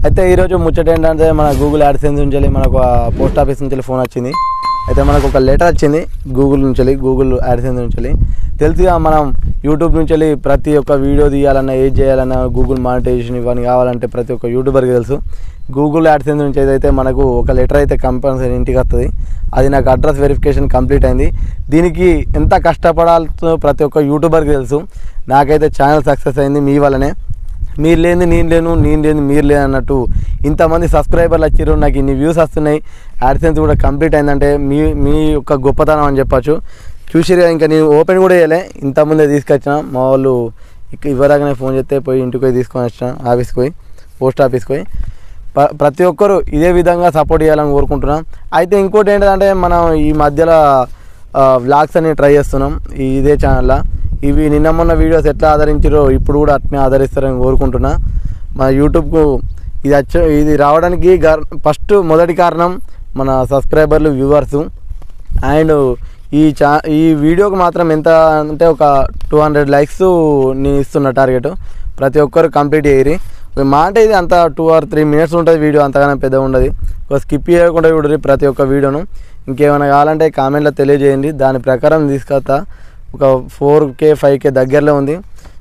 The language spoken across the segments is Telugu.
అయితే ఈరోజు ముచ్చట ఏంటంటే మన గూగుల్ యాడ్సెన్స్ నుంచి మనకు పోస్ట్ ఆఫీస్ నుంచి ఫోన్ వచ్చింది. అయితే మనకు ఒక లెటర్ వచ్చింది గూగుల్ నుంచి, గూగుల్ యాడ్సెన్స్ నుంచి. తెలుసుగా మనం యూట్యూబ్ నుంచి ప్రతి ఒక్క వీడియో తీయాలన్నా ఏది చేయాలన్నా గూగుల్ మానిటైజేషన్ ఇవన్నీ కావాలంటే ప్రతి ఒక్క యూట్యూబర్కి తెలుసు. గూగుల్ యాడ్సెన్స్ నుంచి అయితే మనకు ఒక లెటర్ అయితే కంపల్సరీ ఇంటికి వస్తుంది. అది నాకు అడ్రస్ వెరిఫికేషన్ కంప్లీట్ అయింది. దీనికి ఎంత కష్టపడాలో ప్రతి ఒక్క యూట్యూబర్కి తెలుసు. నాకైతే ఛానల్ సక్సెస్ అయింది మీ వల్లనే. మీరు లేని నేను లేను, నేను లేని మీరు లేని అన్నట్టు ఇంతమంది సబ్స్క్రైబర్లు వచ్చారు, నాకు ఇన్ని వ్యూస్ వస్తున్నాయి, యాడ్సెన్స్ కూడా కంప్లీట్ అయిందంటే మీ యొక్క గొప్పతనం అని చెప్పచ్చు. చూసిగా ఇంకా నేను ఓపెన్ కూడా చేయలే, ఇంతకుముందే తీసుకొచ్చిన. మా వాళ్ళు ఇవ్వరాగానే ఫోన్ చేస్తే పోయి ఇంటికి పోయి తీసుకొని వచ్చిన, ఆఫీస్కి పోయి పోస్ట్ ఆఫీస్కి పోయి. ప్రతి ఒక్కరు ఇదే విధంగా సపోర్ట్ చేయాలని కోరుకుంటున్నాం. అయితే ఇంకోటి ఏంటంటే మనం ఈ మధ్యలో వ్లాగ్స్ అన్ని ట్రై చేస్తున్నాం ఇదే ఛానల్లో. ఇవి నిన్న మొన్న వీడియోస్ ఎట్లా ఆదరించారో ఇప్పుడు కూడా అట్నే ఆదరిస్తారని కోరుకుంటున్నా. మన యూట్యూబ్కు ఇది రావడానికి మొదటి కారణం మన సబ్స్క్రైబర్లు, వ్యూవర్సు. అండ్ ఈ వీడియోకి మాత్రం ఎంత అంటే ఒక 200 లైక్స్ నేను ఇస్తున్న టార్గెట్. ప్రతి ఒక్కరు కంప్లీట్ చేయరి. మాట ఇది అంత 2 or 3 minutes ఉంటుంది వీడియో, అంతగానో పెద్దగా ఉండదు. స్కిప్ చేయకుండా చూడరి ప్రతి ఒక్క వీడియోను. ఇంకేమైనా కావాలంటే కామెంట్లో తెలియజేయండి, దాని ప్రకారం తీసుకొస్తా. ఒక 4K 5K దగ్గరలో ఉంది.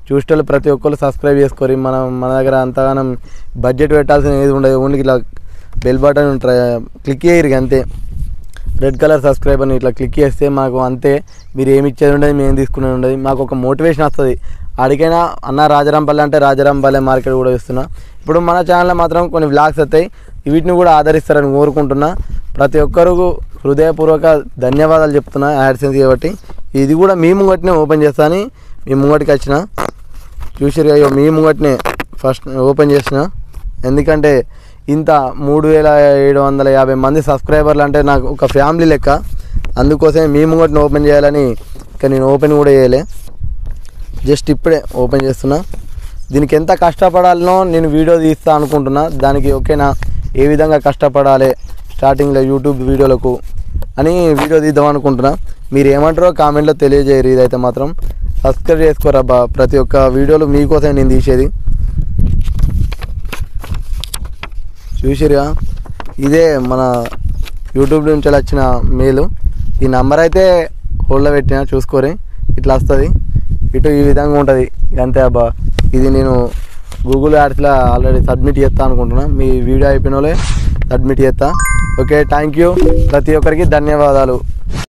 చూసేటోళ్ళు ప్రతి ఒక్కరు సబ్స్క్రైబ్ చేసుకోరి. మన దగ్గర అంతగానం బడ్జెట్ పెట్టాల్సిన ఏది ఉండదు. ఓన్లీ ఇట్లా బెల్ బటన్ క్లిక్ చేయరు అంతే. రెడ్ కలర్ సబ్స్క్రైబ్ అని ఇట్లా క్లిక్ చేస్తే మాకు అంతే. మీరు ఏమి ఇచ్చేది ఉండదు, మేము తీసుకునేది ఉండదు. మాకు ఒక మోటివేషన్ వస్తుంది. అడిగైనా అన్న రాజరాంపల్లి అంటే రాజరాంపల్లి మార్కెట్ కూడా ఇస్తున్నా. ఇప్పుడు మన ఛానల్లో మాత్రం కొన్ని వ్లాగ్స్ వస్తాయి, వీటిని కూడా ఆదరిస్తారని కోరుకుంటున్నా. ప్రతి ఒక్కరు హృదయపూర్వక ధన్యవాదాలు చెప్తున్నా యాడ్సెన్స్ కాబట్టి. ఇది కూడా మీ ముంగటినే ఓపెన్ చేస్తాను. మీ ముంగటికి వచ్చిన చూసిరు, అయ్యో మీ ముంగటినే ఫస్ట్ ఓపెన్ చేసిన. ఎందుకంటే ఇంత 3750 మంది సబ్స్క్రైబర్లు అంటే నాకు ఒక ఫ్యామిలీ లెక్క. అందుకోసమే మీ ముంగటిని ఓపెన్ చేయాలని ఇక నేను ఓపెన్ కూడా చేయలే, జస్ట్ ఇప్పుడే ఓపెన్ చేస్తున్నా. దీనికి ఎంత కష్టపడాలనో నేను వీడియో తీస్తా అనుకుంటున్నా. దానికి ఓకేనా, ఏ విధంగా కష్టపడాలి స్టార్టింగ్లో యూట్యూబ్ వీడియోలకు అని వీడియో తీద్దాం అనుకుంటున్నా. మీరు ఏమంటారో కామెంట్లో తెలియజేయరు. ఇదైతే మాత్రం సబ్స్క్రైబ్ చేసుకోరబ్బా. ప్రతి ఒక్క వీడియోలు మీకోసం నేను తీసేది. చూసిరుగా, ఇదే మన యూట్యూబ్ నుంచి వచ్చిన మెయిల్. ఈ నెంబర్ అయితే హోల్డ్లో పెట్టినా, చూసుకోరి. ఇట్లా వస్తుంది, ఇటు ఈ విధంగా ఉంటుంది. అంతే అబ్బా. ఇది నేను గూగుల్ యాడ్స్లో ఆల్రెడీ సబ్మిట్ చేస్తా అనుకుంటున్నా. మీ వీడియో అయిపోయిన వాళ్ళే సబ్మిట్ చేస్తా. Okay, thank you. ప్రతి ఒక్కరికి ధన్యవాదాలు.